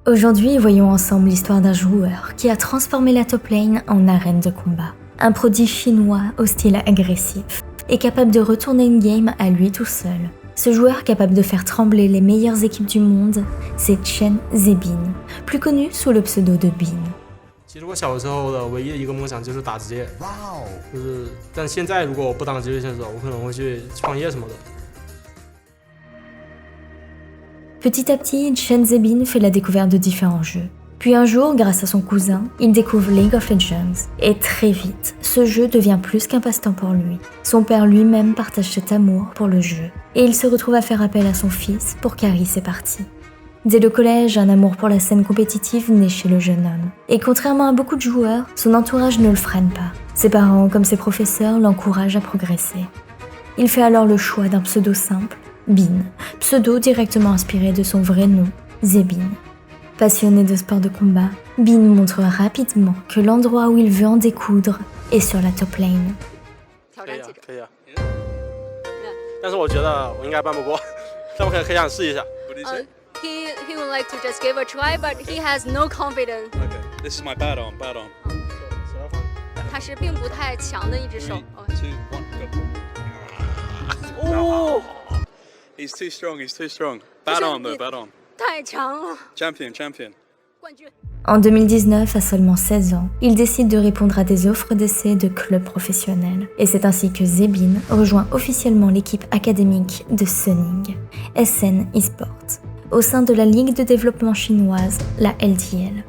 Aujourd'hui, voyons ensemble l'histoire d'un joueur qui a transformé la top lane en arène de combat. Un prodige chinois au style agressif et capable de retourner une game à lui tout seul. Ce joueur capable de faire trembler les meilleures équipes du monde, c'est Chen Zebin, plus connu sous le pseudo de Bin. 其实我小时候的唯一的一个梦想就是打职业，但现在如果我不当职业选手，我可能会去创业什么的。 Petit à petit, Chen Zebin fait la découverte de différents jeux. Puis un jour, grâce à son cousin, il découvre League of Legends. Et très vite, ce jeu devient plus qu'un passe-temps pour lui. Son père lui-même partage cet amour pour le jeu. Et il se retrouve à faire appel à son fils pour carry ses parties. Dès le collège, un amour pour la scène compétitive naît chez le jeune homme. Et contrairement à beaucoup de joueurs, son entourage ne le freine pas. Ses parents, comme ses professeurs, l'encouragent à progresser. Il fait alors le choix d'un pseudo simple, Bin, pseudo directement inspiré de son vrai nom, Zebin. Passionné de sport de combat, Bin montre rapidement que l'endroit où il veut en découdre est sur la top lane. 可以啊。但是我觉得我应该办不过，但我可以想试一下。 He would like to just give a try, but he has no confidence. Okay, this is my bad arm. 他是并不太强的一只手。 Two, one, go. Oh! He's too strong. Bad arm though, bad arm. 太强了。 Champion. 冠军。 En 2019, à seulement 16 ans, il décide de répondre à des offres d'essai de clubs professionnels. Et c'est ainsi que Zebin rejoint officiellement l'équipe académique de Suning, SN Esports, au sein de la ligue de développement chinoise, la LDL.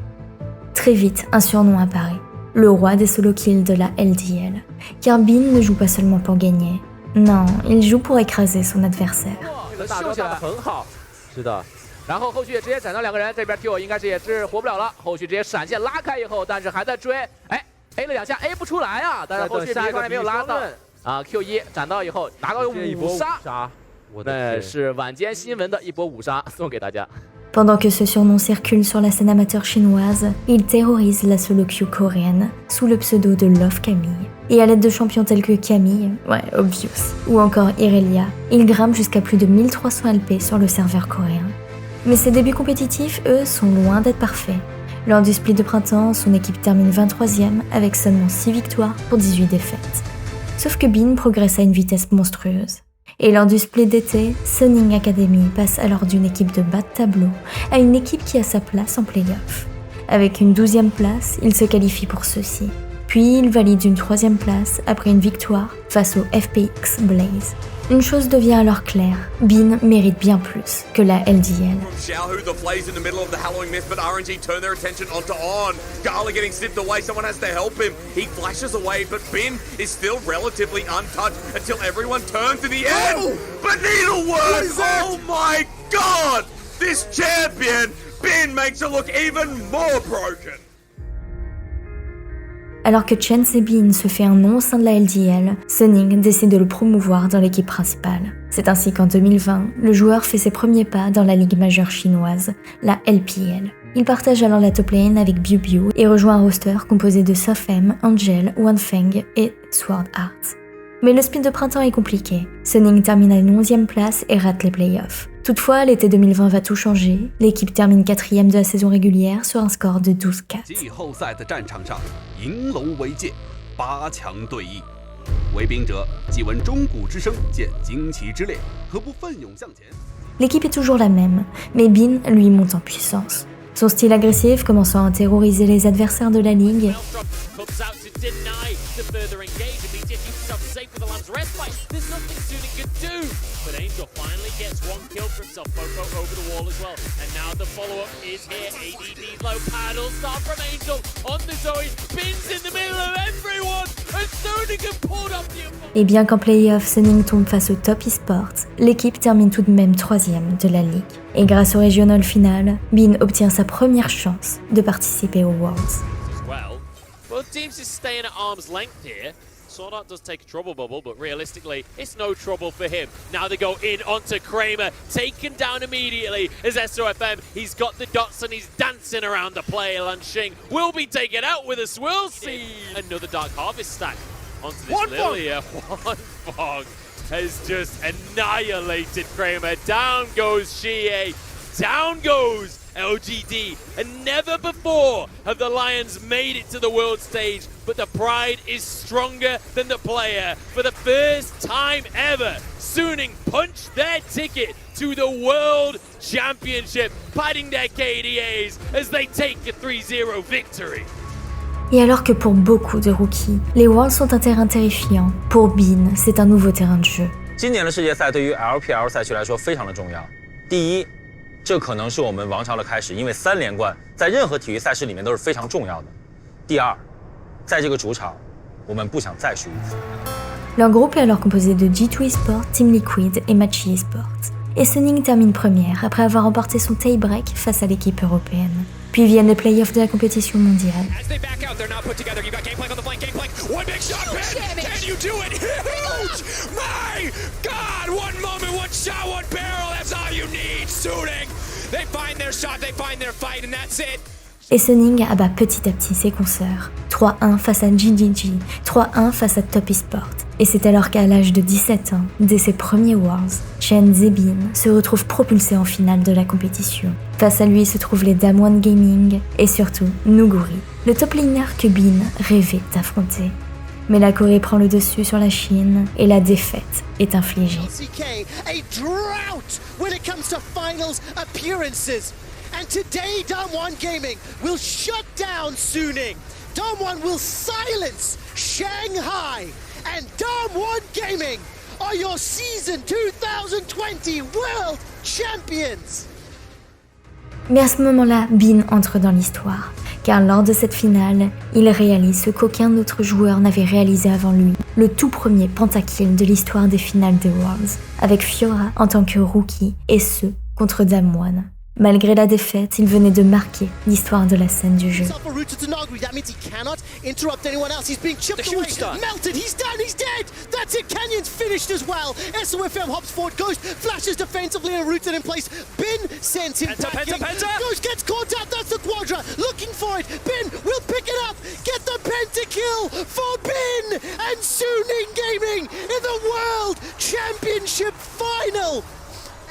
Très vite, un surnom apparaît, le roi des solo kills de la LDL, car Bin ne joue pas seulement pour gagner, non, il joue pour écraser son adversaire. 秀起来很好，是的。然后后续直接斩到两个人，这边 Q 应该是也是活不了了。后续直接闪现拉开以后，但是还在追，哎 A 了两下 A 不出来啊，但是后续下一个没有拉到啊 Q1 斩到以后拿到5杀，那是晚间新闻的一波5杀送给大家。 Pendant que ce surnom circule sur la scène amateur chinoise, il terrorise la solo queue coréenne sous le pseudo de Love Camille. Et à l'aide de champions tels que Camille, ouais, obvious, ou encore Irelia, il grimpe jusqu'à plus de 1300 LP sur le serveur coréen. Mais ses débuts compétitifs, eux, sont loin d'être parfaits. Lors du split de printemps, son équipe termine 23e avec seulement 6 victoires pour 18 défaites. Sauf que Bin progresse à une vitesse monstrueuse. Et lors du split d'été, Suning Academy passe alors d'une équipe de bas de tableau à une équipe qui a sa place en play-off. Avec une 12e place, il se qualifie pour ceux-ci. Puis il valide une 3e place après une victoire face au FPX Blaze. Une chose devient alors claire, Bin mérite bien plus que la LDL. Xiaohu, the plays in the middle of the Halloween Myth, but RNG turn their attention onto On. Gala getting snipped away, someone has to help him. He flashes away, but Bin is still relatively untouched until everyone turns to the end. Oh! But Needlework, oh my god! This champion, Bin makes it look even more broken. Alors que Chen Zebin se fait un nom au sein de la LDL, Suning décide de le promouvoir dans l'équipe principale. C'est ainsi qu'en 2020, le joueur fait ses premiers pas dans la ligue majeure chinoise, la LPL. Il partage alors la top lane avec BiuBiu et rejoint un roster composé de Sofem, Angel, Wanfeng et Sword Art. Mais le split de printemps est compliqué. Suning termine à une 11e place et rate les playoffs. Toutefois, l'été 2020 va tout changer. L'équipe termine 4e de la saison régulière sur un score de 12-4. 季后赛的战场上，银龙为界，8强对弈，为兵者既闻钟鼓之声，见旌旗之列，何不奋勇向前？ L'équipe est toujours la même, mais Bin, lui, monte en puissance. Son style agressif commençant à terroriser les adversaires de la ligue. But Angel finally gets one kill from Selfoko over the wall as well. And now the follow-up is here. ADD's low paddle start from Angel on the Zoe. Spins in the middle of everyone. And Sonigan pulled up the... Et bien qu'en play-off, Suning tombe face au top eSports, l'équipe termine tout de même 3e de la ligue. Et grâce au Regional final, Bin obtient sa première chance de participer aux Worlds. Well, both teams is staying at arm's length here. Sword Art does take a trouble bubble, but realistically, it's no trouble for him. Now they go in onto Kramer, taken down immediately as SOFM. He's got the dots and he's dancing around the play. Lanxing will be taken out with a swirl seed. Another Dark Harvest stack onto this Lilia. One Fog has just annihilated Kramer. Down goes Xie. Down goes LGD, and never before have the Lions made it to the world stage, but the pride is stronger than the player. For the first time ever, Suning punched their ticket to the World Championship, padding their KDAs as they take a 3-0 victory. Et alors que pour beaucoup de rookies, les Worlds sont un terrain terrifiant, pour Bin, c'est un nouveau terrain de jeu. 今年的世界赛对于 LPL 赛区来说非常的重要。第一，这可能是我们王朝的开始，因为3连冠在任何体育赛事里面都是非常重要的。第二，在这个主场，我们不想再输一次。Leur groupe est alors composé de G2 Esports, Team Liquid et Matchy Esports. Et Suning termine première après avoir remporté son tie-break face à l'équipe européenne. Puis viennent les playoffs de la compétition mondiale. Et Suning abat petit à petit ses consoeurs. 3-1 face à GGG, 3-1 face à Top Esports. Et c'est alors qu'à l'âge de 17 ans, dès ses premiers Worlds, Chen Zebin se retrouve propulsé en finale de la compétition. Face à lui se trouvent les Damwon Gaming et surtout Nuguri, le top laner que Bin rêvait d'affronter. Mais la Corée prend le dessus sur la Chine et la défaite est infligée. And today, Damwon Gaming will shut down Suning. Damwon will silence Shanghai. And Damwon Gaming are your season 2020 World Champions. Mais à ce moment-là, Bin entre dans l'histoire, car lors de cette finale, il réalise ce qu'aucun autre joueur n'avait réalisé avant lui, le tout premier pentakill de l'histoire des finales des Worlds, avec Fiora en tant que rookie, et ce, contre Damwon. Malgré la défaite, il venait de marquer l'histoire de la scène du jeu.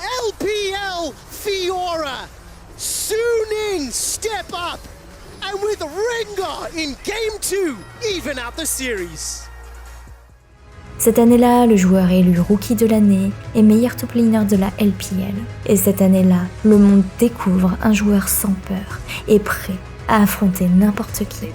LPL Fiora, Suning step up, and with Rengar in Game 2, even out the series. Cette année-là, le joueur est élu rookie de l'année et meilleur top laner de la LPL. Et cette année-là, le monde découvre un joueur sans peur et prêt à affronter n'importe qui.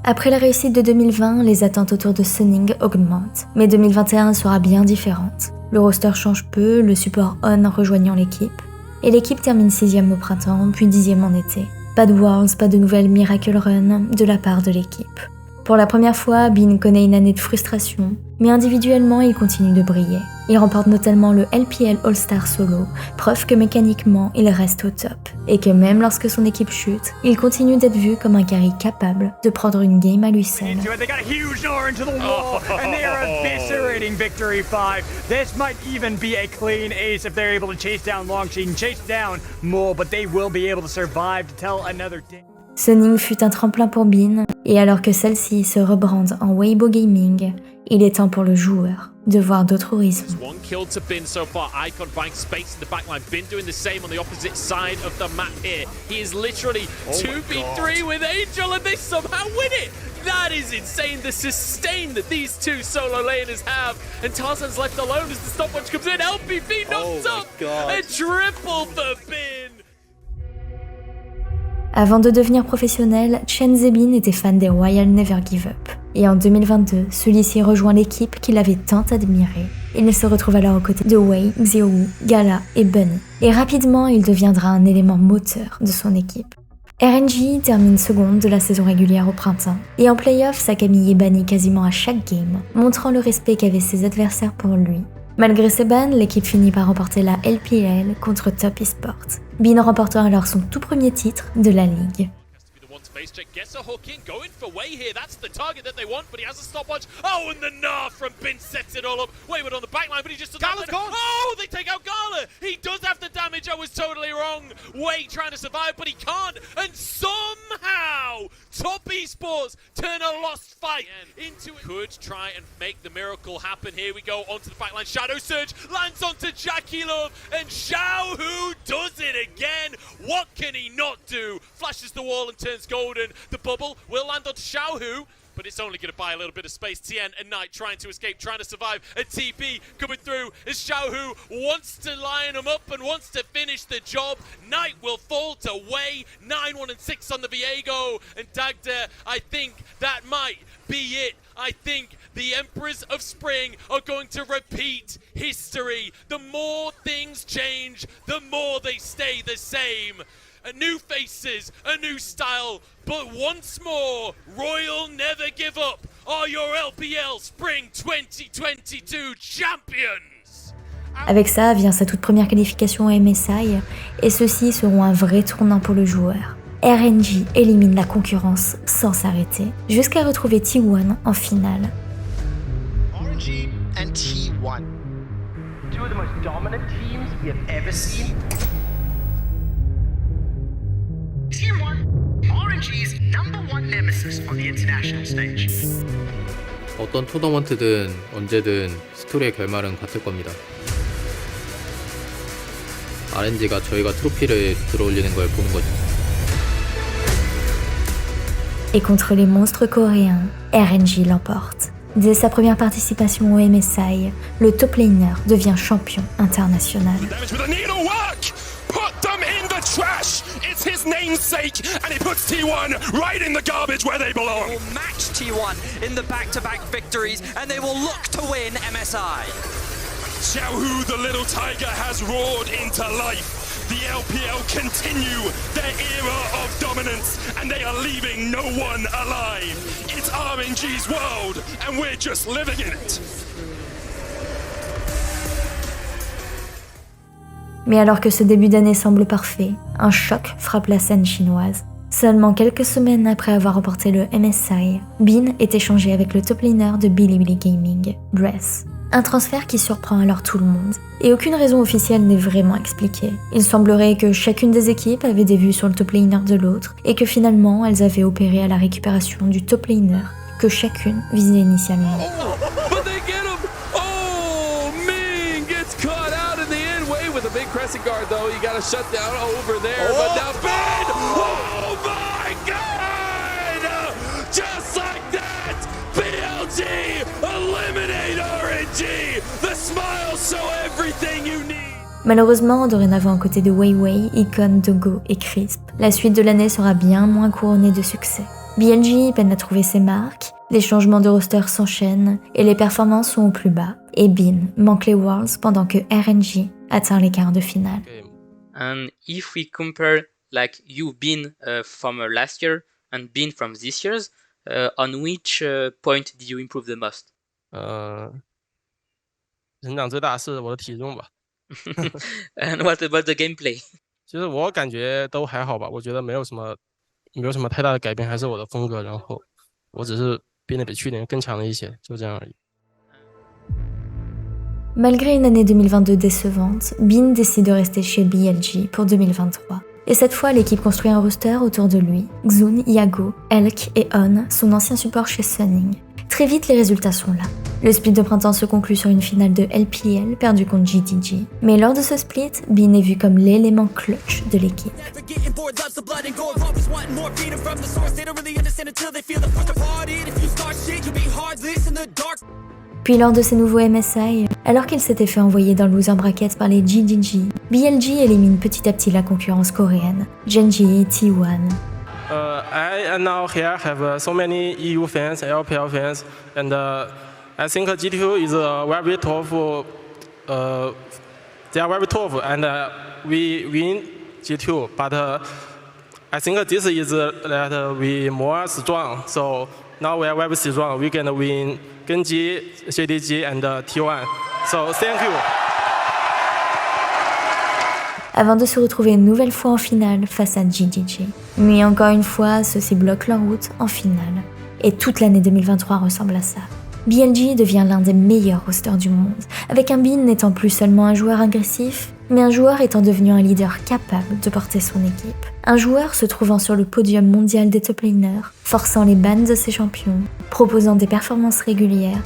Après la réussite de 2020, les attentes autour de Suning augmentent, mais 2021 sera bien différente. Le roster change peu, le support On rejoignant l'équipe, et l'équipe termine 6ème au printemps, puis 10ème en été. Pas de Worlds, pas de nouvelles Miracle Run de la part de l'équipe. Pour la première fois, Bin connaît une année de frustration, mais individuellement, il continue de briller. Il remporte notamment le LPL All-Star Solo, preuve que mécaniquement, il reste au top. Et que même lorsque son équipe chute, il continue d'être vu comme un carry capable de prendre une game à lui seul. Suning fut un tremplin pour Bin, et alors que celle-ci se rebrande en Weibo Gaming, il est temps pour le joueur de voir d'autres horizons. One kill to Bin so far. Icon buying space in the backline. Bin doing the same on the opposite side of the map here. He is literally 2v3 with Angel and they somehow win it. That is insane, the sustain that these two solo laners have. And Tarzan's left alone as the stopwatch comes in. LPV knocked up. A triple for Bin. Avant de devenir professionnel, Chen Zebin était fan des Royal Never Give Up. Et en 2022, celui-ci rejoint l'équipe qu'il avait tant admirée. Il se retrouve alors aux côtés de Wei, Xiaowu, Gala et Bunny. Et rapidement, il deviendra un élément moteur de son équipe. RNG termine seconde de la saison régulière au printemps. Et en playoff, sa Camille est bannie quasiment à chaque game, montrant le respect qu'avaient ses adversaires pour lui. Malgré ses bans, l'équipe finit par remporter la LPL contre Top Esports. Bin remportera alors son tout premier titre de la ligue. Space check gets a hook in, going for Wei here. That's the target that they want, but he has a stopwatch. Oh, and the Gnar from Bin sets it all up. Wayward on the backline, but he just doesn't have gone. Oh, they take out Gala. He does have the damage. I was totally wrong. Wei trying to survive, but he can't. And somehow, Top Esports turn a lost fight into it. Could try and make the miracle happen. Here we go onto the backline. Shadow Surge lands onto Jackie Love, and Xiaohu does it again. What can he not do? Flashes the wall and turns golden. The bubble will land onto Xiaohu, but it's only going to buy a little bit of space. Tien and Knight trying to escape, trying to survive. A TP coming through as Xiaohu wants to line him up and wants to finish the job. Knight will fall to Wei. 9-1 and 6 on the Viego. And Dagda, I think that might be it. I think the Emperors of Spring are going to repeat history. The more things change, the more they stay the same. New faces, a new style, but once more, Royal never give up. Are your LPL Spring 2022 champions? Avec ça vient sa toute première qualification au MSI, et ceux-ci seront un vrai tournant pour le joueur. RNG élimine la concurrence sans s'arrêter, jusqu'à retrouver T1 en finale. RNG and T1. Two of the most dominant teams we have ever seen. T1, RNG's #1 nemesis on the international stage. 어떤 토너먼트든 언제든 스토리의 결말은 같을 겁니다. RNG가 저희가 트로피를 들어올리는 걸 보는 거죠. Et contre les monstres coréens, RNG l'emporte. Dès sa première participation au MSI, le top laner devient champion international. Put them in the trash! It's his namesake, and he puts T1 right in the garbage where they belong! They will match T1 in the back-to-back victories, and they will look to win MSI. Xiaohu, the little tiger, has roared into life. The LPL continue their era of dominance, and they are leaving no one alive. It's RNG's world, and we're just living in it. Mais alors que ce début d'année semble parfait, un choc frappe la scène chinoise. Seulement quelques semaines après avoir remporté le MSI, Bin est échangé avec le top laner de Bilibili Gaming, Breath. Un transfert qui surprend alors tout le monde, et aucune raison officielle n'est vraiment expliquée. Il semblerait que chacune des équipes avait des vues sur le top laner de l'autre, et que finalement elles avaient opéré à la récupération du top laner, que chacune visait initialement. Crescent guard though, you gotta shut down over there, but now Ben! Oh my god! Just like that, BLG eliminate RNG! The smile show everything you need! Malheureusement, dorénavant aux côtés de Weiwei, Icon, Dogo et Crisp, la suite de l'année sera bien moins couronnée de succès. BLG peine à trouver ses marques, les changements de roster s'enchaînent et les performances sont au plus bas. Et Bin manque les Worlds pendant que RNG atteint les quarts de finale. And if we compare like you Bin from last year and Bin from this year's, on which point did you improve the most? 成长最大是我的体重吧。And what about the gameplay? 其实我感觉都还好吧，我觉得没有什么太大的改变，还是我的风格，然后我只是变得比去年更强了一些，就这样而已。Malgré une année 2022 décevante, Bin décide de rester chez BLG pour 2023. Et cette fois, l'équipe construit un roster autour de lui. Xun, Iago, Elk et On, son ancien support chez Sunning. Très vite, les résultats sont là. Le split de printemps se conclut sur une finale de LPL perdue contre GTG. Mais lors de ce split, Bin est vu comme l'élément clutch de l'équipe. Puis lors de ces nouveaux MSI, alors qu'il s'était fait envoyer dans le loser bracket par les GGG, BLG élimine petit à petit la concurrence coréenne, Genji, T1. I now here have so many EU fans, LPL fans, and I think G2 is very tough. They are very tough, and we win G2. But I think this is that we more strong. So now we are very strong. We can win Genji, CDG, and T1. So thank you. avant de se retrouver une nouvelle fois en finale face à GDG. Mais encore une fois, ceux-ci bloquent leur route en finale. Et toute l'année 2023 ressemble à ça. BLG devient l'un des meilleurs rosters du monde, avec un Bin n'étant plus seulement un joueur agressif, mais un joueur étant devenu un leader capable de porter son équipe. Un joueur se trouvant sur le podium mondial des top laners, forçant les bans de ses champions, proposant des performances régulières,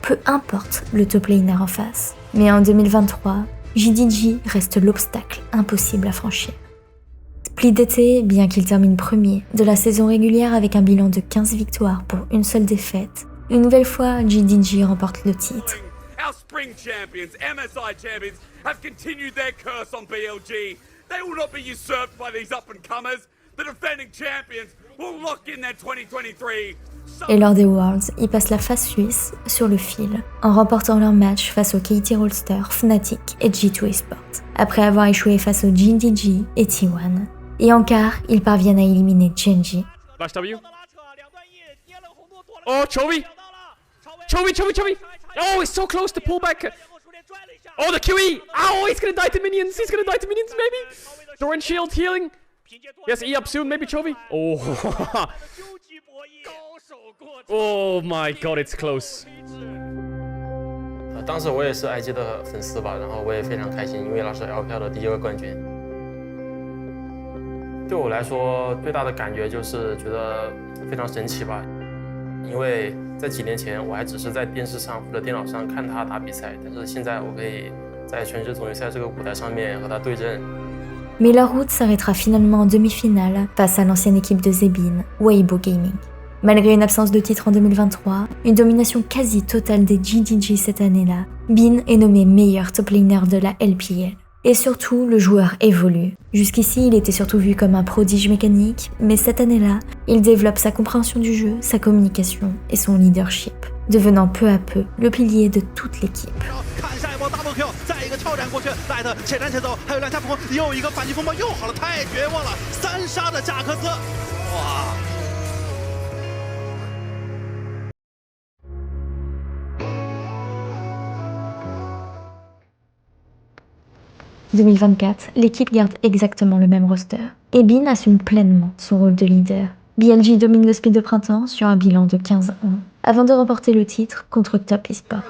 peu importe le top laner en face. Mais en 2023, JDG reste l'obstacle impossible à franchir. Split d'été, bien qu'il termine premier de la saison régulière avec un bilan de 15 victoires pour une seule défaite, une nouvelle fois, JDG remporte le titre. Our spring champions, MSI champions, have continued their curse on BLG. They will not be usurped by these up-and-comers. The defending champions will lock in their 2023. Et lors des Worlds, ils passent la phase suisse sur le fil, en remportant leur match face aux KT Rolster, Fnatic et G2 Esports, après avoir échoué face aux JDG et T1. Et en quart, ils parviennent à éliminer Genji. Flash W. Oh, Chovy! Chovy! Oh, he's so close to pull back. Oh, the QE! Oh, he's gonna die to minions, maybe. Doran shield healing. Yes, E up soon, maybe Chovy. Oh. Oh my god, it's close. 当时我也是 IG 的粉丝吧，然后我也非常开心，因为那是 LPL 的第一个冠军。对我来说，最大的感觉就是觉得非常神奇吧，因为在几年前我还只是在电视上或者电脑上看他打比赛，但是现在我可以在全职总决赛这个舞台上面和他对阵。Mais leur route s'arrêtera finalement en demi-finale face à l'ancienne équipe de Zebin, Weibo Gaming. Malgré une absence de titre en 2023, une domination quasi totale des JDG cette année-là, Bin est nommé meilleur top laner de la LPL. Et surtout, le joueur évolue. Jusqu'ici, il était surtout vu comme un prodige mécanique, mais cette année-là, il développe sa compréhension du jeu, sa communication et son leadership, devenant peu à peu le pilier de toute l'équipe. En 2024, l'équipe garde exactement le même roster. Et Bin assume pleinement son rôle de leader. BLG domine le split de printemps sur un bilan de 15-1, avant de remporter le titre contre Top Esports.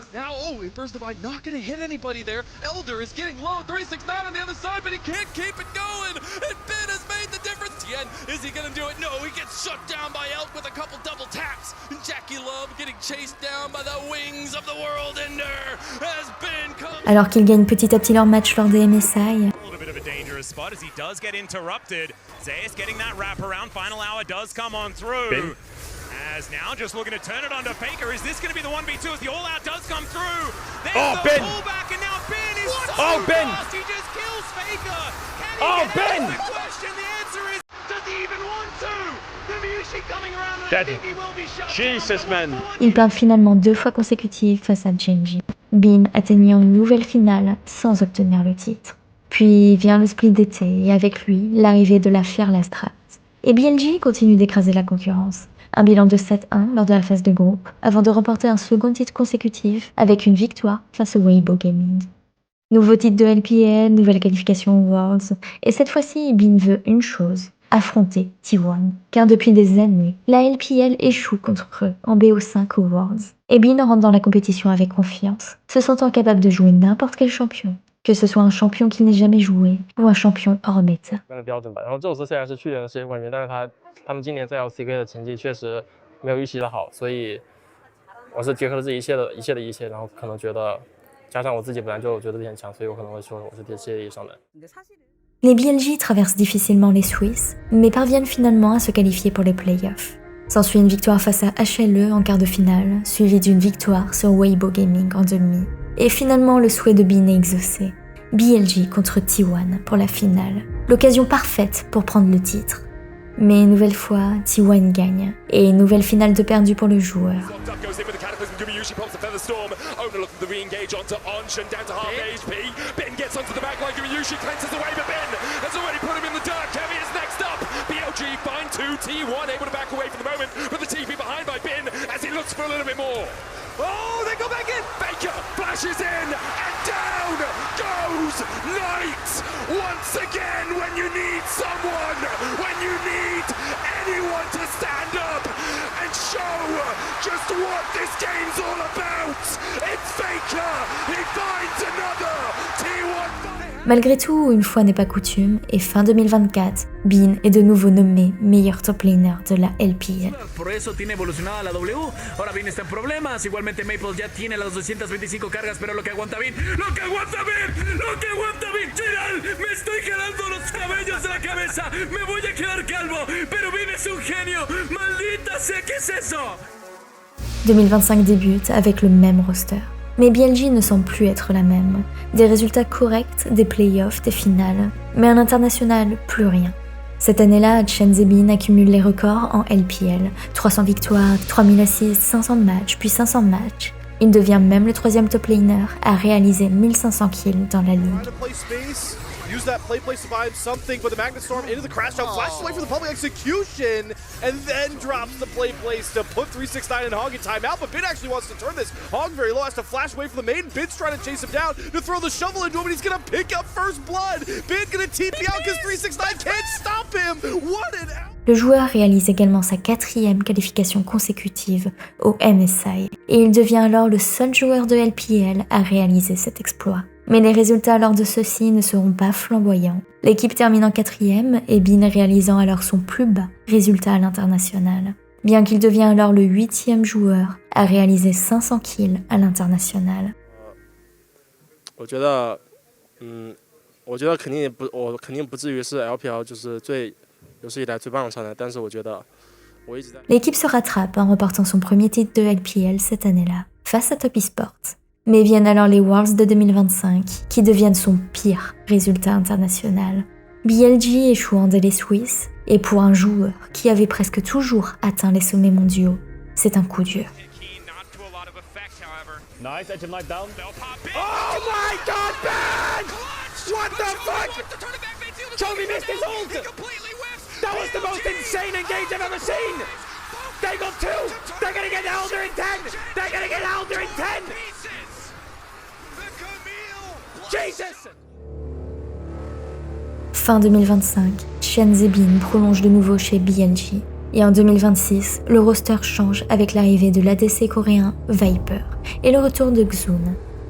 First divide, not going to hit anybody there. Elder is getting low. 369 on the other side, but he can't keep it going. And Ben has made the difference. Tien, is he going to do it? No, he gets shut down by Elk with a couple double taps. And Jackie Love getting chased down by the wings of the world ender as Ben comes. Alors qu'ils gagnent petit à petit leur match lors des MSI. Spot as he does get interrupted. Zeus getting that wrap around. Final hour does come on through. As now just looking to turn it onto Faker. Is this going to be the 1v2 as the all-out does come through? There's the pullback and now Ben is so fast. He just kills Faker. Can he get it? The question, the answer is, does he even want to? The music coming around and I think he will be shut down. Jesus, man. Ils perdent finalement 2 fois consécutives face à Genji. Bin atteignant une nouvelle finale sans obtenir le titre. Puis vient le split d'été et avec lui, l'arrivée de la Fearless Strat. Et BLG continue d'écraser la concurrence. Un bilan de 7-1 lors de la phase de groupe, avant de remporter un second titre consécutif avec une victoire face au Weibo Gaming. Nouveau titre de LPL, nouvelle qualification aux Worlds, et cette fois-ci, Bin veut une chose, affronter T1. Car depuis des années, la LPL échoue contre eux en BO5 aux Worlds. Et Bin rentre dans la compétition avec confiance, se sentant capable de jouer n'importe quel champion. Que ce soit un champion qu'il n'ait jamais joué ou un champion hors méta. 标准吧。然后宙斯虽然是去年的世界冠军，但是他们今年在 LCK 的成绩确实没有预期的好，所以我是结合了这一切的一切，然后可能觉得加上我自己本来就觉得自己很强，所以我可能会说我是世界第一上的。Les BLG traversent difficilement les Swiss, mais parviennent finalement à se qualifier pour les playoffs. S'ensuit une victoire face à HLE en quart de finale, suivie d'une victoire sur Weibo Gaming en demi. Et finalement, le souhait de Bin est exaucé. BLG contre T1 pour la finale. L'occasion parfaite pour prendre le titre. Mais une nouvelle fois, T1 gagne. Et une nouvelle finale de perdu pour le joueur. Oh, they go back in. Faker flashes in, and down goes Knight. once again when you need someone, when you need anyone to stand up and show just what this game's all about. It's Faker, he finds another T1. Malgré tout, une fois n'est pas coutume, et fin 2024, Bean est de nouveau nommé meilleur top laner de la LPL. Por eso tiene evolucionada la W. Ahora Bean está en problemas. Igualmente Maple ya tiene las 225 cargas, pero lo que aguanta Bean, lo que aguanta Bean, Gerald, me estoy jalando los cabellos de la cabeza. Me voy a quedar calvo, pero Bean es un genio. Maldita sea, ¿qué es eso? 2025 débute avec le même roster. Mais BLG ne semble plus être la même. Des résultats corrects, des playoffs, des finales, mais à l'international, plus rien. Cette année-là, Chen Zebin accumule les records en LPL. 300 victoires, 3000 assists, 500 matchs, puis 500 matchs. Il devient même le 3e top laner à réaliser 1500 kills dans la ligue. Use that play to find something, but the Magnet Storm into the crash out, flashes away for the public execution, and then drops the play place to put 369 and Hog in timeout, but Bin actually wants to turn this. Hog very low, has to flash away from the main, Bin's trying to chase him down to throw the shovel into him, and he's gonna pick up first blood. Bin gonna TP out because 369 can't stop him. What an out! Le joueur réalise également sa 4e qualification consécutive au MSI, et il devient alors le seul joueur de LPL à réaliser cet exploit. Mais les résultats lors de ceux-ci ne seront pas flamboyants. L'équipe termine en 4e et Bin réalisant alors son plus bas résultat à l'international. Bien qu'il devient alors le 8e joueur à réaliser 500 kills à l'international. 我觉得肯定不至于是 LPL 就是有史以来最棒的场面，但是我觉得我一直在。 L'équipe se rattrape en remportant son premier titre de LPL cette année-là, face à Top Esports. Mais viennent alors les Worlds de 2025, qui deviennent son pire résultat international. BLG échoue en délai suisse, et pour un joueur qui avait presque toujours atteint les sommets mondiaux, c'est un coup dur. Nice, edge him knife down. Oh my god, Ben! What the fuck? Chovy missed his ult! That was the most insane engage I've ever seen! They got 2! They're gonna get Elder in 10! They're gonna get Elder in 10! Jesus! Fin 2025, Chen Zebin prolonge de nouveau chez BLG. Et en 2026, le roster change avec l'arrivée de l'ADC coréen Viper et le retour de Xun.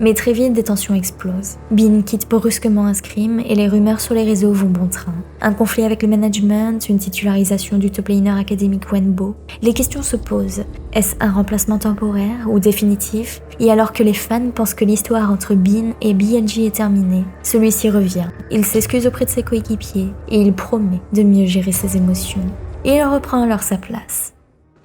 Mais très vite, des tensions explosent. Bin quitte brusquement un scrim et les rumeurs sur les réseaux vont bon train. Un conflit avec le management, une titularisation du top laner académique Wenbo. Les questions se posent. Est-ce un remplacement temporaire ou définitif? Et alors que les fans pensent que l'histoire entre Bin et BLG est terminée, celui-ci revient. Il s'excuse auprès de ses coéquipiers et il promet de mieux gérer ses émotions. Et il reprend alors sa place.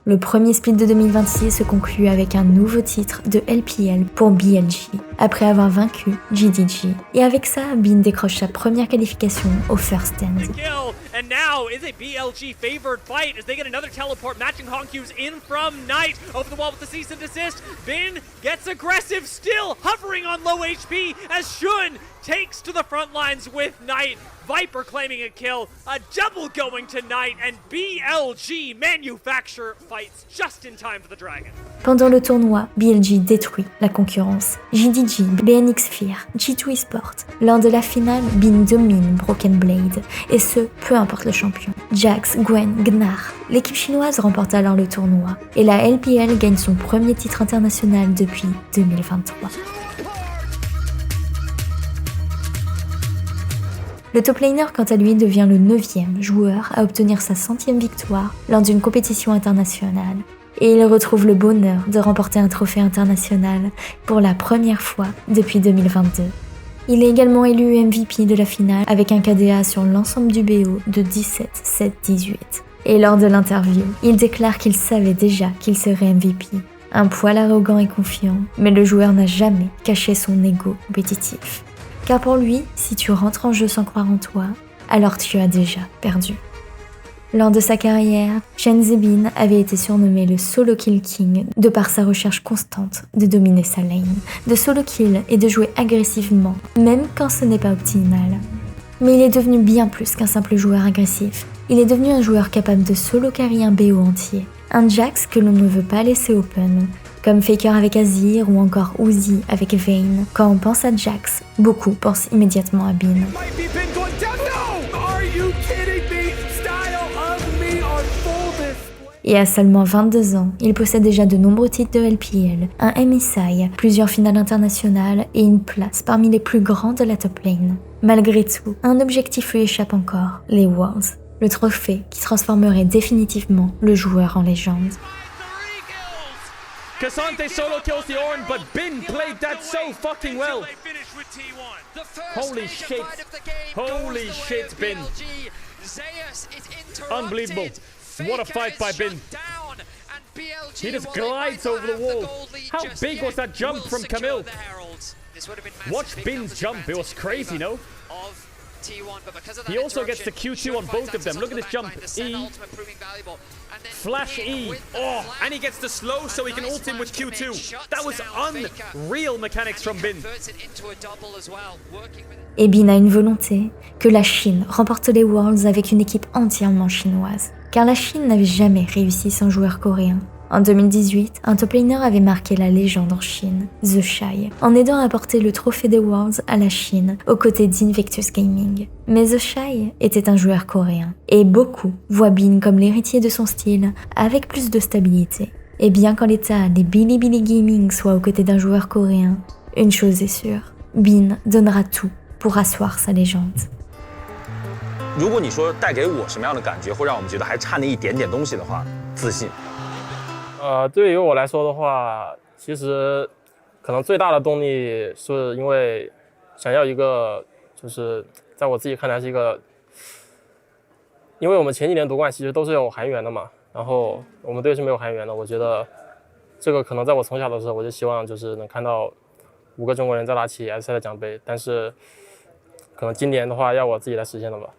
Le premier split de 2026 se conclut avec un nouveau titre de LPL pour BLG, après avoir vaincu GDG. Et avec ça, Bin décroche sa première qualification au First Stand. And now is a BLG favored fight as they get another teleport, matching Honkyu's in from Knight over the wall with the cease and desist. Bin gets aggressive, still hovering on low HP as Shun takes to the front lines with Knight. Viper claiming a kill, a double going to Knight, and BLG manufacture fights just in time for the Dragon. Pendant le tournoi, BLG détruit la concurrence. JDG, BNX Fear, G2 Esport. Lors de la finale, Bin domine Broken Blade, et ce, peu importe le champion. Jax, Gwen, Gnar. L'équipe chinoise remporte alors le tournoi, et la LPL gagne son premier titre international depuis 2023. Le top laner, quant à lui, devient le 9e joueur à obtenir sa 100e victoire lors d'une compétition internationale. Et il retrouve le bonheur de remporter un trophée international pour la première fois depuis 2022. Il est également élu MVP de la finale avec un KDA sur l'ensemble du BO de 17-7-18. Et lors de l'interview, il déclare qu'il savait déjà qu'il serait MVP. Un poil arrogant et confiant, mais le joueur n'a jamais caché son ego compétitif. Car pour lui, si tu rentres en jeu sans croire en toi, alors tu as déjà perdu. Lors de sa carrière, Chen Zebin avait été surnommé le Solo Kill King de par sa recherche constante de dominer sa lane, de solo kill et de jouer agressivement, même quand ce n'est pas optimal. Mais il est devenu bien plus qu'un simple joueur agressif. Il est devenu un joueur capable de solo carry un BO entier, un Jax que l'on ne veut pas laisser open, comme Faker avec Azir ou encore Uzi avec Vayne. Quand on pense à Jax, beaucoup pensent immédiatement à Bin. Et à seulement 22 ans, il possède déjà de nombreux titres de LPL, un MSI, plusieurs finales internationales et une place parmi les plus grands de la top lane. Malgré tout, un objectif lui échappe encore, les Worlds, le trophée qui transformerait définitivement le joueur en légende. K'Sante solo kills the Ornn, but Bin played that so fucking well. Holy shit. Holy shit, Bin. Unbelievable. What a fight by Bin. He just glides over the wall. How big was that jump from Camille? Watch Bin's jump, it was crazy, no? He also gets the Q2 on both of them. Look at this jump. E. Flash E. Oh, and he gets the slow so he can ult him with Q2. That was unreal mechanics from Bin. Et Bin a une volonté, que la Chine remporte les Worlds avec une équipe entièrement chinoise. Car la Chine n'avait jamais réussi sans joueur coréen. En 2018, un top laner avait marqué la légende en Chine, TheShy, en aidant à porter le trophée des Worlds à la Chine, aux côtés d'Invictus Gaming. Mais TheShy était un joueur coréen, et beaucoup voient Bin comme l'héritier de son style, avec plus de stabilité. Et bien qu'en l'état, les Bilibili Gaming soient aux côtés d'un joueur coréen, une chose est sûre, Bin donnera tout pour asseoir sa légende. 如果你说带给我什么样的感觉，会让我们觉得还差那一点点东西的话，自信。对于我来说的话，其实可能最大的动力是因为想要一个，就是在我自己看来是一个，因为我们前几年夺冠其实都是有韩援的嘛，然后我们队是没有韩援的。我觉得这个可能在我从小的时候我就希望就是能看到5个中国人再拿起 S 赛的奖杯，但是可能今年的话要我自己来实现了吧。